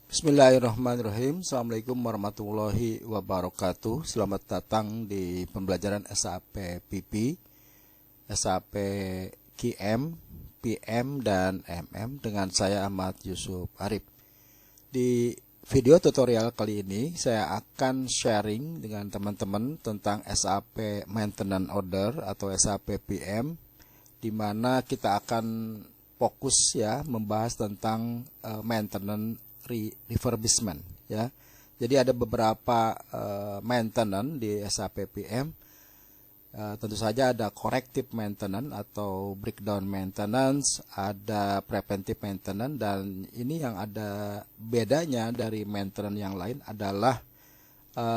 Bismillahirrahmanirrahim. Assalamualaikum warahmatullahi wabarakatuh. Selamat datang di pembelajaran SAP PP, SAP QM, PM, dan MM dengan saya Ahmad Yusuf Arif. Di video tutorial kali ini saya akan sharing dengan teman-teman tentang SAP Maintenance Order atau SAP PM, di mana kita akan fokus ya membahas tentang maintenance refurbishment ya. Jadi ada beberapa maintenance di SAP PM. Tentu saja ada corrective maintenance atau breakdown maintenance, ada preventive maintenance, dan ini yang ada bedanya dari maintenance yang lain adalah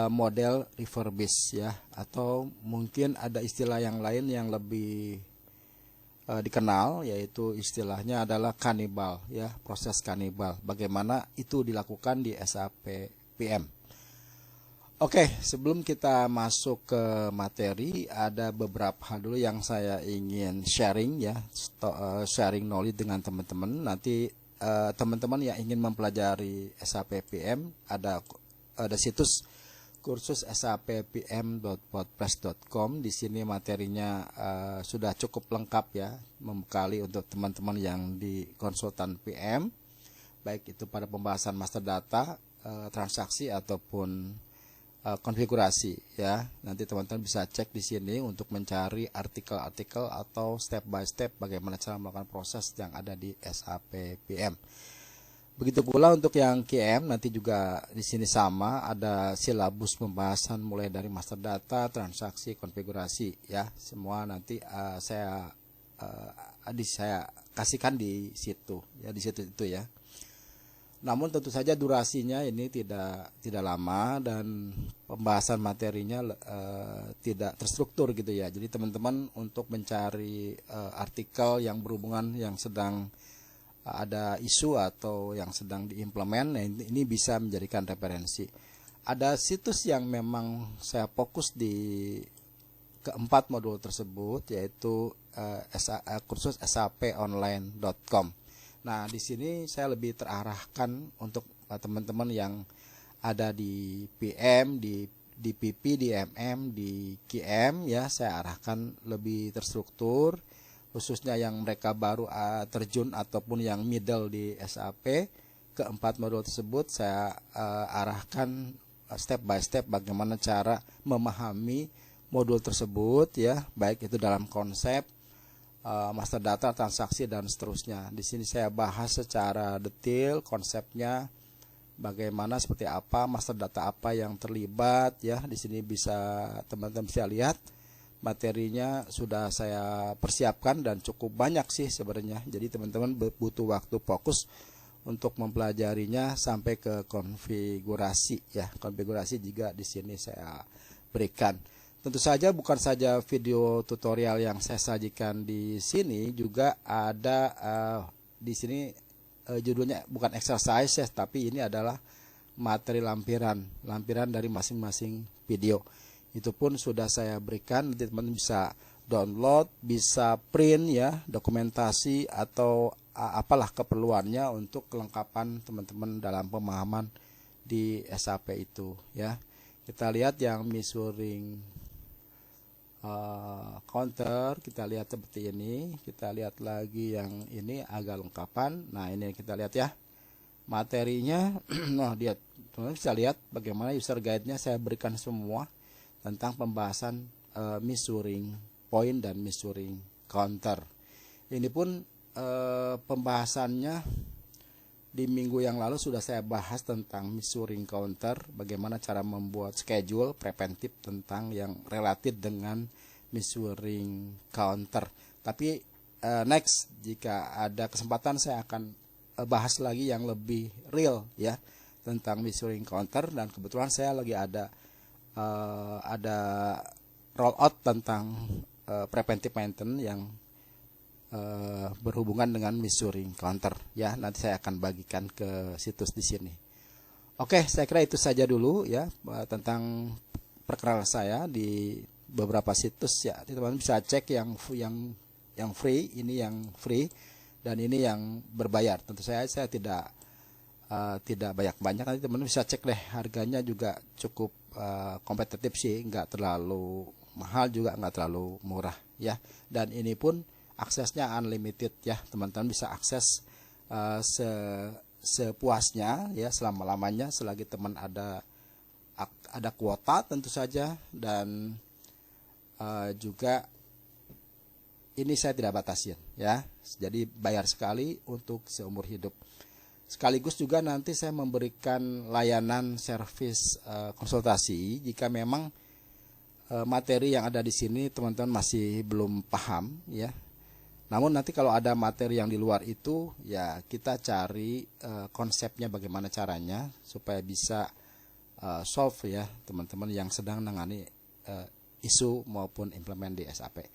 model refurbish ya, atau mungkin ada istilah yang lain yang lebih dikenal, yaitu istilahnya adalah kanibal ya, proses kanibal. Bagaimana itu dilakukan di SAP PM. Oke, sebelum kita masuk ke materi, ada beberapa hal dulu yang saya ingin sharing ya, sharing knowledge dengan teman-teman. Nanti teman-teman yang ingin mempelajari SAP PM, ada situs kursus sappm.wordpress.com. Di sini materinya sudah cukup lengkap ya, membekali untuk teman-teman yang di konsultan PM, baik itu pada pembahasan master data, transaksi ataupun konfigurasi ya. Nanti teman-teman bisa cek di sini untuk mencari artikel-artikel atau step by step bagaimana cara melakukan proses yang ada di SAP PM. Begitu pula untuk yang QM, nanti juga di sini sama, ada silabus pembahasan mulai dari master data, transaksi, konfigurasi ya. Semua nanti saya kasihkan di situ ya, di situ itu ya. Namun tentu saja durasinya ini tidak lama dan pembahasan materinya tidak terstruktur gitu ya. Jadi teman-teman untuk mencari artikel yang berhubungan yang sedang ada isu atau yang sedang diimplement, nah ini bisa menjadikan referensi. Ada situs yang memang saya fokus di keempat modul tersebut, yaitu kursus saponline.com. Nah, di sini saya lebih terarahkan untuk teman-teman yang ada di PM, di PP, di MM, di QM ya, saya arahkan lebih terstruktur, khususnya yang mereka baru terjun ataupun yang middle di SAP. Keempat modul tersebut saya arahkan step by step bagaimana cara memahami modul tersebut ya, baik itu dalam konsep master data, transaksi, dan seterusnya. Di sini saya bahas secara detail konsepnya, bagaimana, seperti apa, master data apa yang terlibat ya. Di sini bisa teman-teman bisa lihat materinya sudah saya persiapkan dan cukup banyak sih sebenarnya. Jadi teman-teman butuh waktu fokus untuk mempelajarinya sampai ke konfigurasi ya. Konfigurasi juga di sini saya berikan. Tentu saja bukan saja video tutorial yang saya sajikan di sini, juga ada di sini judulnya bukan exercise ya, tapi ini adalah materi lampiran dari masing-masing video. Itu pun sudah saya berikan, nanti teman-teman bisa download, bisa print ya, dokumentasi atau apalah keperluannya untuk kelengkapan teman-teman dalam pemahaman di SAP itu ya. Kita lihat yang measuring counter, kita lihat seperti ini. Kita lihat lagi yang ini agak lengkapan. Nah, ini kita lihat ya materinya. Nah, dia teman-teman bisa lihat bagaimana user guide-nya saya berikan semua tentang pembahasan measuring point dan measuring counter. Ini pun pembahasannya di minggu yang lalu sudah saya bahas tentang measuring counter, bagaimana cara membuat schedule preventif tentang yang related dengan measuring counter. Tapi next, jika ada kesempatan saya akan bahas lagi yang lebih real ya tentang measuring counter, dan kebetulan saya lagi ada rollout tentang preventive maintenance yang berhubungan dengan measuring counter ya. Nanti saya akan bagikan ke situs di sini. Oke, saya kira itu saja dulu ya tentang perkenalan saya di beberapa situs ya. Teman-teman bisa cek yang free, ini yang free, dan ini yang berbayar. Tentu saya tidak tidak banyak-banyak, nanti teman-teman bisa cek deh, harganya juga cukup kompetitif sih, nggak terlalu mahal juga nggak terlalu murah ya. Dan ini pun aksesnya unlimited ya, teman-teman bisa akses sepuasnya ya, selama-lamanya selagi teman ada kuota tentu saja. Dan juga ini saya tidak batasin ya, jadi bayar sekali untuk seumur hidup. Sekaligus juga nanti saya memberikan layanan servis konsultasi jika memang materi yang ada di sini teman-teman masih belum paham ya. Namun nanti kalau ada materi yang di luar itu ya, kita cari konsepnya bagaimana caranya supaya bisa solve ya teman-teman yang sedang menangani isu maupun implement di SAP.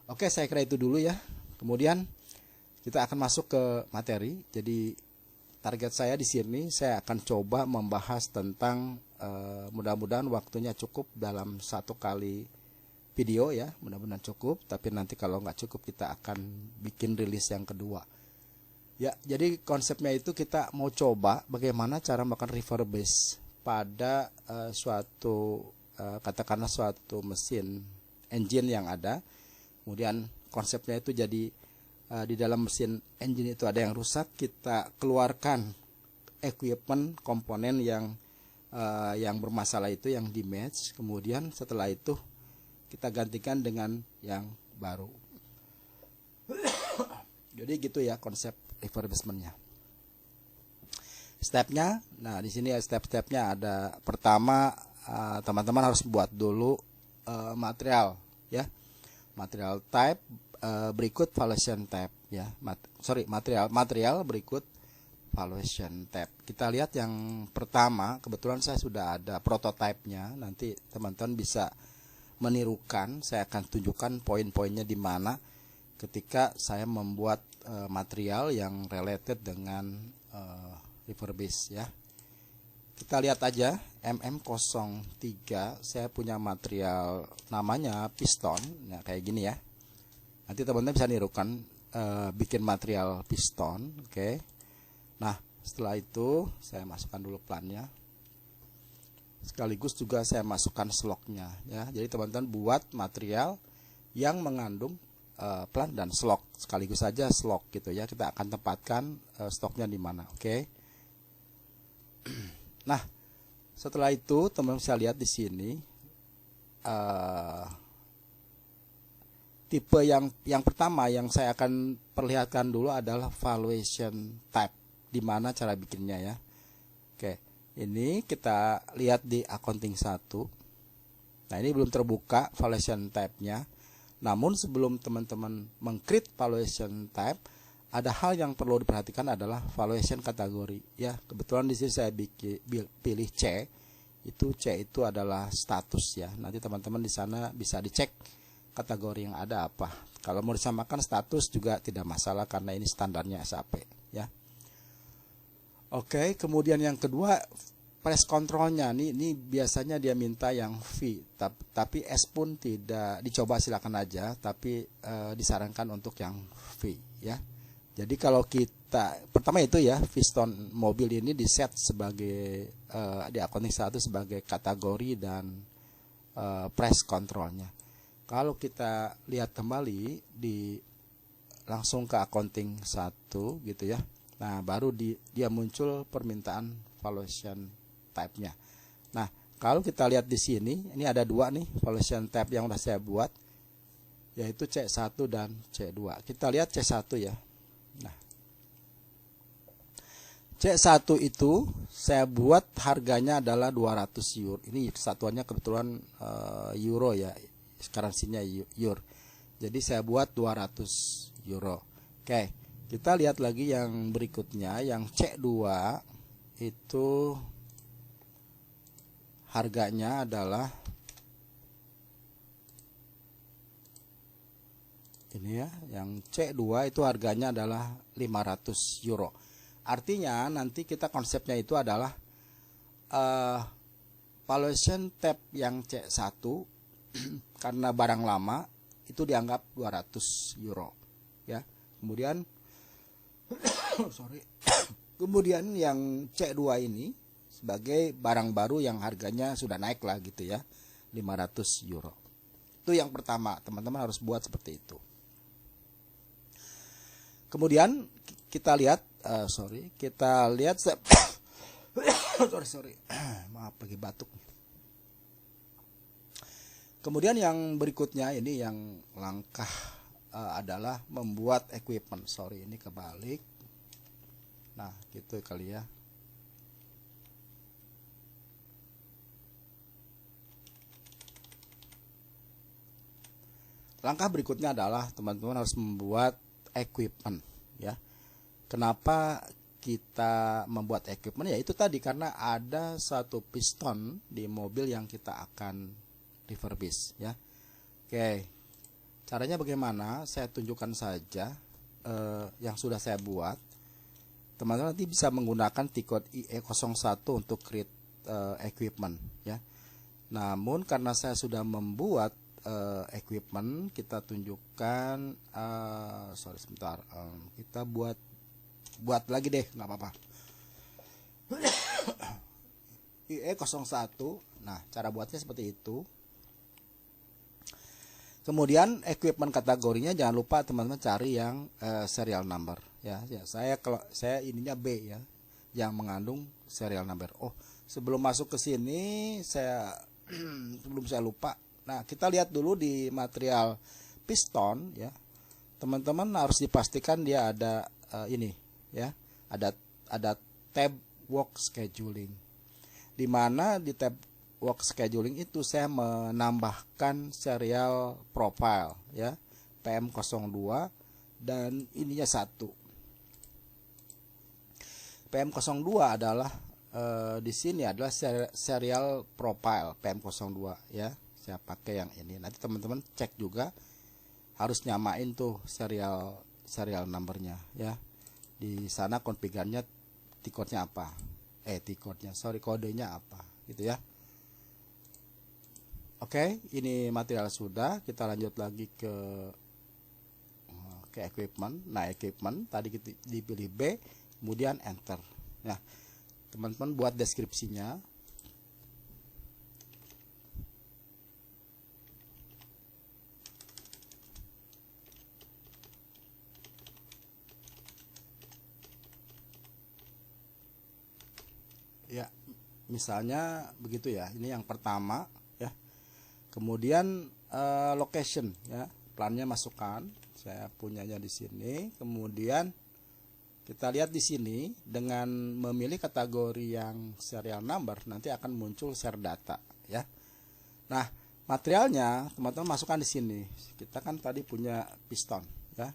Oke, saya kira itu dulu ya. Kemudian kita akan masuk ke materi. Jadi target saya di sini, saya akan coba membahas tentang mudah-mudahan waktunya cukup dalam 1 kali video ya, mudah-mudahan cukup. Tapi nanti kalau nggak cukup kita akan bikin rilis yang kedua. Ya, jadi konsepnya itu kita mau coba bagaimana cara melakukan refurbish pada katakanlah suatu mesin engine yang ada. Kemudian konsepnya itu jadi di dalam mesin engine itu ada yang rusak, kita keluarkan equipment komponen yang bermasalah itu, yang damage. Kemudian setelah itu kita gantikan dengan yang baru. Jadi gitu ya konsep refurbishment-nya. Stepnya, nah di sini step-stepnya ada. Pertama, teman-teman harus buat dulu material ya, material type. Berikut valuation tab ya, material berikut valuation tab. Kita lihat yang pertama, kebetulan saya sudah ada prototipenya, nanti teman-teman bisa menirukan. Saya akan tunjukkan poin-poinnya di mana ketika saya membuat material yang related dengan refurbish ya. Kita lihat aja MM03, saya punya material namanya piston ya, kayak gini ya. Nanti teman-teman bisa nirukan bikin material piston. Oke. Nah, setelah itu saya masukkan dulu plannya. Sekaligus juga saya masukkan sloknya ya. Jadi teman-teman buat material yang mengandung plan dan slok, sekaligus saja slok gitu ya. Kita akan tempatkan stoknya di mana. Oke. Nah, setelah itu teman-teman bisa lihat di sini tipe yang pertama yang saya akan perlihatkan dulu adalah valuation type, di mana cara bikinnya ya. Oke, ini kita lihat di accounting 1. Nah, ini belum terbuka valuation type-nya. Namun sebelum teman-teman meng-create valuation type, ada hal yang perlu diperhatikan adalah valuation kategori ya. Kebetulan di sini saya pilih C. C itu adalah status ya. Nanti teman-teman di sana bisa dicek kategori yang ada apa. Kalau mau disamakan status juga tidak masalah karena ini standarnya SAP ya. Oke, kemudian yang kedua press controlnya. Ini biasanya dia minta yang V, tapi S pun tidak dicoba, silakan aja, tapi disarankan untuk yang V ya. Jadi kalau kita pertama itu ya, piston mobil ini di set sebagai di accounting 1 sebagai kategori dan press controlnya. Kalau kita lihat kembali langsung ke accounting 1 gitu ya. Nah, baru dia muncul permintaan valuation type-nya. Nah, kalau kita lihat di sini, ini ada 2 nih valuation type yang sudah saya buat, yaitu C1 dan C2. Kita lihat C1 ya. Nah, C1 itu saya buat harganya adalah 200 euro. Ini kesatuannya kebetulan euro ya. Sekarang sini euro. Jadi saya buat 200 euro. Oke, kita lihat lagi yang berikutnya, yang C2 itu harganya adalah ini ya, yang C2 itu harganya adalah 500 euro. Artinya nanti kita konsepnya itu adalah valuation tab yang C1 karena barang lama itu dianggap 200 euro ya. Kemudian Kemudian yang C2 ini sebagai barang baru yang harganya sudah naik lah gitu ya, 500 euro. Itu yang pertama, teman-teman harus buat seperti itu. Kemudian kita lihat, sorry, maaf lagi batuk. Kemudian yang berikutnya ini yang langkah adalah membuat equipment. Sorry, ini kebalik. Nah, gitu kali ya. Langkah berikutnya adalah teman-teman harus membuat equipment ya. Kenapa kita membuat equipment? Ya itu tadi, karena ada satu piston di mobil yang kita akan refurbish ya. Oke. Caranya bagaimana? Saya tunjukkan saja yang sudah saya buat. Teman-teman nanti bisa menggunakan T-code IE01 untuk create equipment ya. Namun karena saya sudah membuat equipment, kita tunjukkan sebentar, kita buat lagi deh, nggak apa-apa. IE01. Nah, cara buatnya seperti itu. Kemudian equipment kategorinya jangan lupa teman-teman cari yang serial number ya. Kalau saya ininya B ya, yang mengandung serial number. Oh, sebelum masuk ke sini sebelum saya lupa. Nah, kita lihat dulu di material piston ya. Teman-teman harus dipastikan dia ada ini ya. Ada tab work scheduling. Di mana di tab work scheduling itu saya menambahkan serial profile ya, PM02 dan ininya 1. PM02 adalah di sini adalah serial profile PM02 ya. Saya pakai yang ini. Nanti teman-teman cek juga, harus nyamain tuh serial numbernya ya. Di sana konfigurasinya T-code-nya apa? Kodenya apa gitu ya. Oke, ini material sudah. Kita lanjut lagi ke equipment. Nah, equipment tadi kita dipilih B, kemudian enter. Nah, teman-teman buat deskripsinya. Ya, misalnya begitu ya. Ini yang pertama ya. Kemudian location ya, plannya masukkan. Saya punyanya di sini. Kemudian kita lihat di sini dengan memilih kategori yang serial number nanti akan muncul share data ya. Nah, materialnya teman-teman masukkan di sini. Kita kan tadi punya piston ya.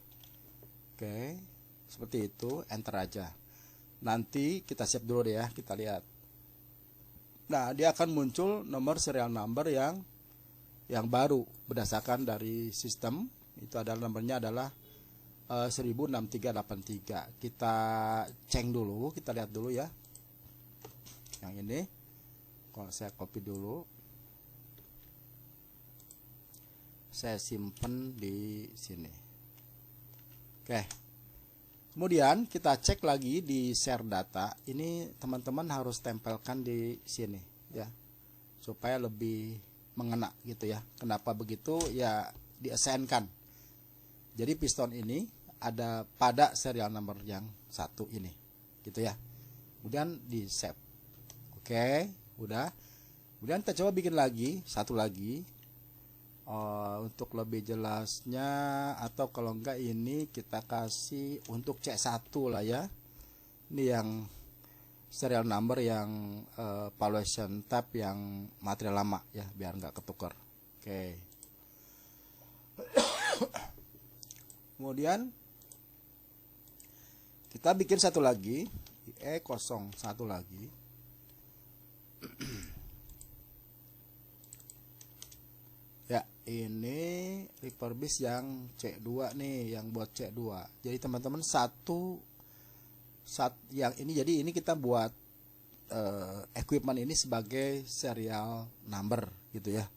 Oke, seperti itu, enter aja. Nanti kita save dulu deh ya, kita lihat. Nah, dia akan muncul nomor serial number yang baru berdasarkan dari sistem. Itu adalah nomornya adalah 106383. Kita cek dulu, kita lihat dulu ya. Yang ini. Kalau saya copy dulu. Saya simpen di sini. Oke. Kemudian kita cek lagi di share data. Ini teman-teman harus tempelkan di sini ya, supaya lebih mengena gitu ya. Kenapa begitu? Ya di-assign-kan. Jadi piston ini ada pada serial number yang 1 ini gitu ya. Kemudian di save. Oke, udah. Kemudian kita coba bikin lagi, satu lagi. Untuk lebih jelasnya, atau kalau enggak ini kita kasih untuk C1 lah ya. Ini yang serial number yang valuation tab yang material lama ya, biar enggak ketukar. Oke. Kemudian kita bikin satu lagi, E01 lagi. Ya, ini refurbish yang C2 nih, yang buat C2. Jadi teman-teman yang ini, jadi ini kita buat equipment ini sebagai serial number gitu ya.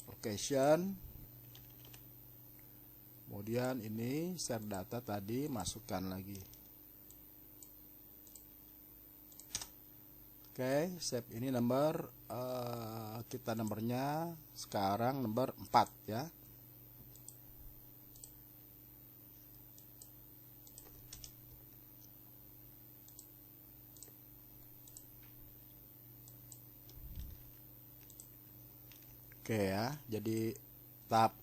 Location. Kemudian ini share data tadi masukkan lagi. Oke, save ini nomor kita nomornya sekarang nomor 4 ya. Oke ya, jadi tahap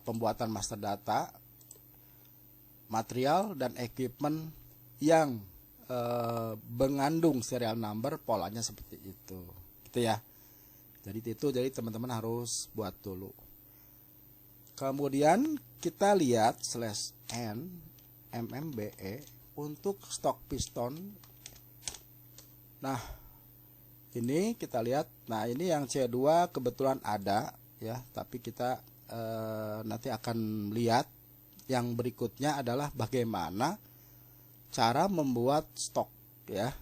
pembuatan master data, material dan equipment yang mengandung serial number, polanya seperti itu, gitu ya. Jadi teman-teman harus buat dulu. Kemudian kita lihat /n MMBE untuk stok piston. Nah, ini kita lihat. Nah, ini yang C2 kebetulan ada ya, tapi kita nanti akan lihat yang berikutnya adalah bagaimana cara membuat stok ya,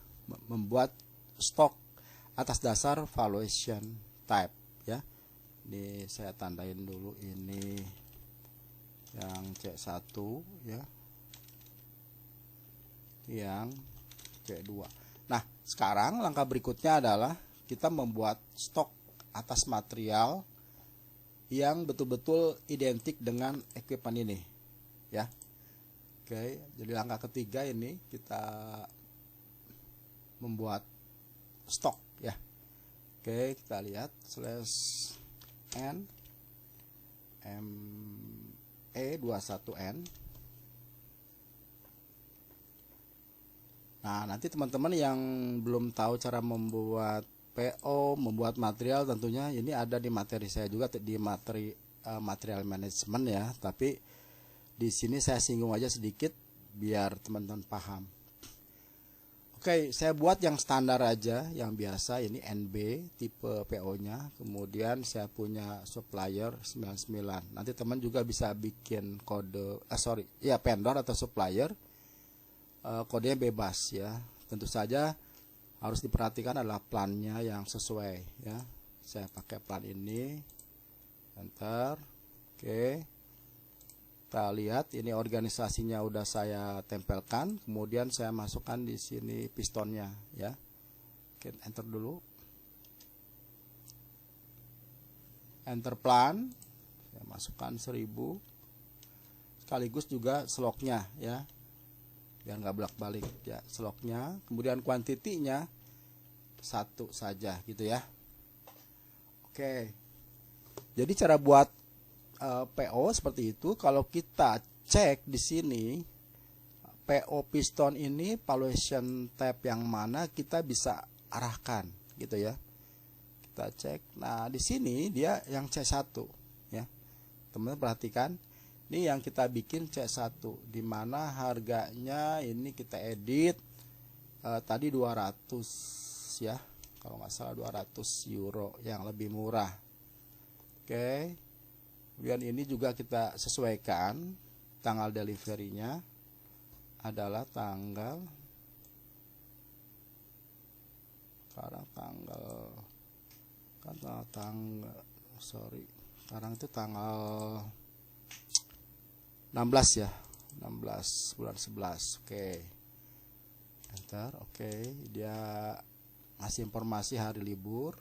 membuat stok atas dasar valuation type ya. Ini saya tandain dulu, ini yang C1 ya, yang C2. Nah, sekarang langkah berikutnya adalah kita membuat stok atas material yang betul-betul identik dengan equipment ini ya. Oke, jadi langkah ketiga ini kita membuat stok ya. Oke, kita lihat /n ME21N. Nah, nanti teman-teman yang belum tahu cara membuat PO, membuat material, tentunya ini ada di materi saya juga, di material management ya. Tapi di sini saya singgung aja sedikit biar teman-teman paham. Oke, saya buat yang standar aja, yang biasa. Ini NB tipe PO-nya. Kemudian saya punya supplier 99. Nanti teman juga bisa bikin kode, vendor atau supplier. Kodenya bebas ya. Tentu saja harus diperhatikan adalah plannya yang sesuai ya. Saya pakai plan ini. Enter. Oke. Kita lihat ini organisasinya udah saya tempelkan, kemudian saya masukkan di sini pistonnya ya. Oke, enter dulu. Enter plan. Saya masukkan 1000. Sekaligus juga sloknya ya. Biar nggak bolak-balik ya, sloknya. Kemudian kuantitinya 1 saja gitu ya. Oke. Jadi cara buat PO seperti itu. Kalau kita cek di sini PO piston ini valuation type yang mana, kita bisa arahkan gitu ya. Kita cek. Nah, di sini dia yang C1 ya. Teman-teman perhatikan. Ini yang kita bikin C1, di mana harganya ini kita edit tadi 200 ya. Kalau nggak salah 200 euro, yang lebih murah. Oke. Kemudian ini juga kita sesuaikan tanggal deliverynya adalah tanggal, sekarang sekarang itu tanggal 16 ya, 16 bulan 11. Oke. Enter. Oke, dia ngasih informasi hari libur.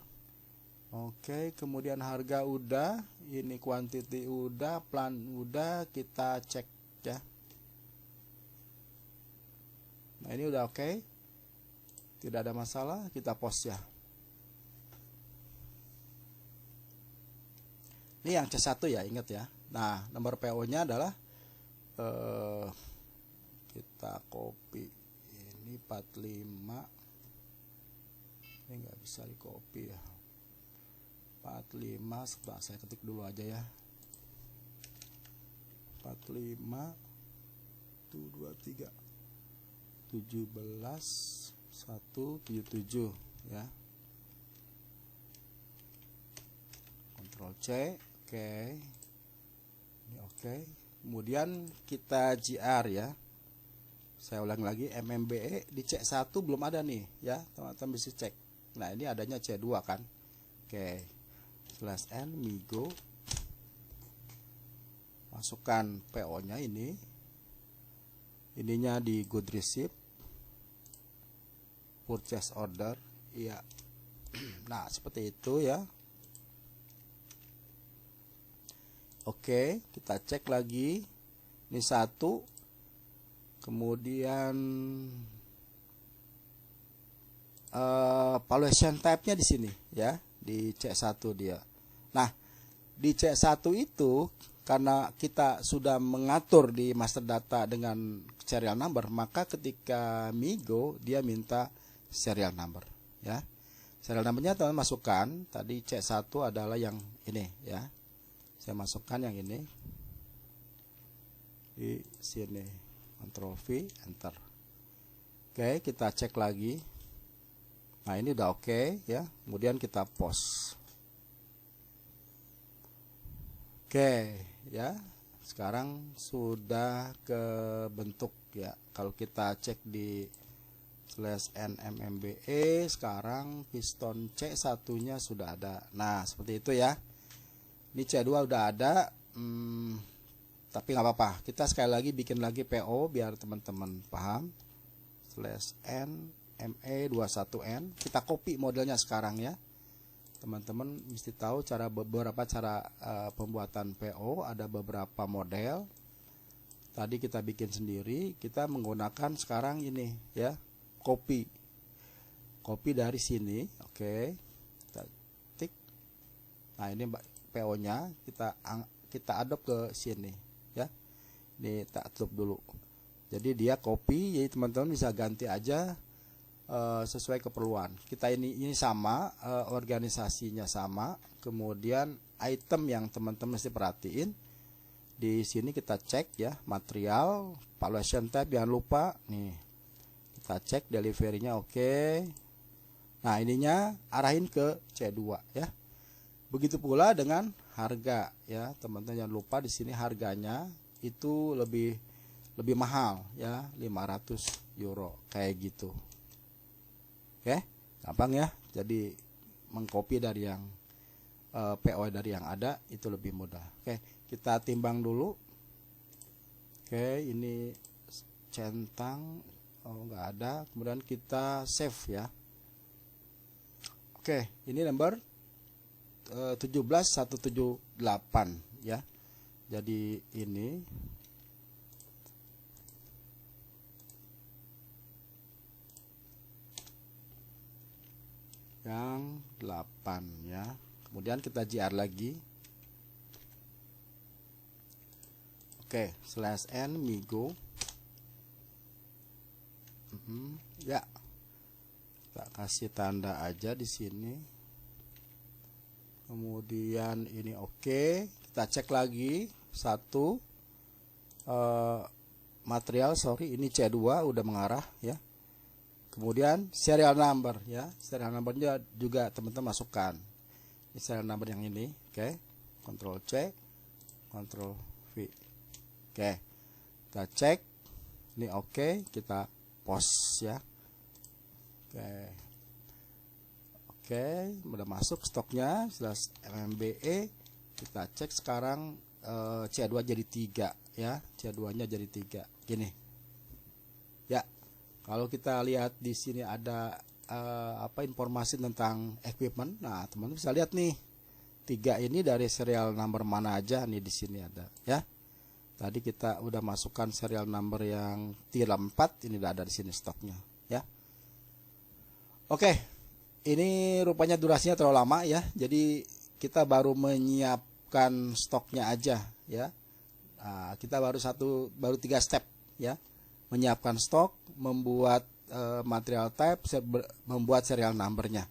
Oke, kemudian harga udah, ini quantity udah, plan udah, kita cek ya. Nah, ini udah oke. Tidak ada masalah, kita post ya. Ini yang C1 ya, ingat ya. Nah, nomor PO-nya adalah kita copy. Ini 45. Ini nggak bisa di copy ya. 45, setelah saya ketik dulu aja ya. 45 123 17 177 ya. Ctrl C. Oke. Ini oke. Kemudian kita GR ya. Saya ulang lagi, MMBE di C1 belum ada nih ya, teman-teman bisa cek. Nah, ini adanya C2 kan. Oke. /n Migo, masukkan PO-nya ininya di good receipt, purchase order Iya. Nah, seperti itu ya. Oke, kita cek lagi. Ini satu. Kemudian valuation type-nya di sini ya, di C1 dia. Nah, di C1 itu karena kita sudah mengatur di master data dengan serial number, maka ketika Migo dia minta serial number ya. Serial numbernya teman masukkan, tadi C1 adalah yang ini ya. Saya masukkan yang ini di sini, Ctrl V, enter. Oke, kita cek lagi. Nah, ini udah oke ya. Kemudian kita post. Oke ya. Sekarang sudah kebentuk ya. Kalau kita cek di /nmmbe, sekarang piston C1-nya sudah ada. Nah, seperti itu ya. Ini C2 udah ada. Tapi nggak apa-apa. Kita sekali lagi bikin lagi PO biar teman-teman paham. /nme21n. Kita copy modelnya sekarang ya. Teman-teman mesti tahu beberapa cara pembuatan PO, ada beberapa model. Tadi kita bikin sendiri, kita menggunakan sekarang ini ya, copy dari sini. Oke, kita tik. Nah, ini PO-nya kita adopt ke sini ya. Ini tak tutup dulu. Jadi dia copy, jadi teman-teman bisa ganti aja sesuai keperluan. Kita ini sama, organisasinya sama, kemudian item yang teman-teman mesti perhatiin. Di sini kita cek ya, material, valuation type jangan lupa. Nih, kita cek delivery-nya oke. Nah, ininya arahin ke C2 ya. Begitu pula dengan harga ya, teman-teman jangan lupa di sini harganya itu lebih mahal ya, 500 euro kayak gitu. Oke, gampang ya. Jadi mengcopy dari yang PO dari yang ada itu lebih mudah. Oke, kita timbang dulu. Oke, ini centang, nggak ada. Kemudian kita save ya. Oke, ini nomor 17178 ya. Jadi ini yang 8 ya. Kemudian kita JR lagi. Oke, /n Migo. Ya. Kita kasih tanda aja di sini. Kemudian ini oke. Kita cek lagi satu material, ini C2 udah mengarah ya. Kemudian serial number ya, serial numbernya juga teman-teman masukkan. Ini serial number yang ini, oke. Ctrl C, Ctrl V. Oke. Kita cek. Ini oke, kita post ya. Oke. Oke, udah masuk stoknya /MMBE. Kita cek sekarang C2 jadi 3 ya. C2-nya jadi 3. Gini. Ya. Kalau kita lihat di sini ada informasi tentang equipment. Nah, teman-teman bisa lihat nih. 3 ini dari serial number mana aja nih, di sini ada ya. Tadi kita udah masukkan serial number yang tier 4, ini udah ada di sini stoknya ya. Oke. Ini rupanya durasinya terlalu lama ya. Jadi kita baru menyiapkan stoknya aja ya. Nah, kita baru 3 step ya. Menyiapkan stok, membuat material type, membuat serial numbernya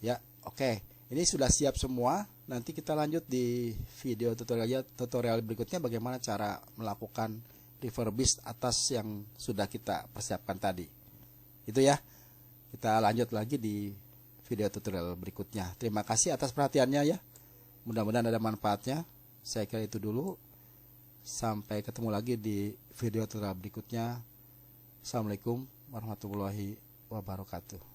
ya. Oke, ini sudah siap semua. Nanti kita lanjut di video tutorial berikutnya bagaimana cara melakukan refurbish atas yang sudah kita persiapkan tadi. Itu ya. Kita lanjut lagi di video tutorial berikutnya. Terima kasih atas perhatiannya ya. Mudah-mudahan ada manfaatnya. Saya kira itu dulu. Sampai ketemu lagi di video tutorial berikutnya. Assalamualaikum warahmatullahi wabarakatuh.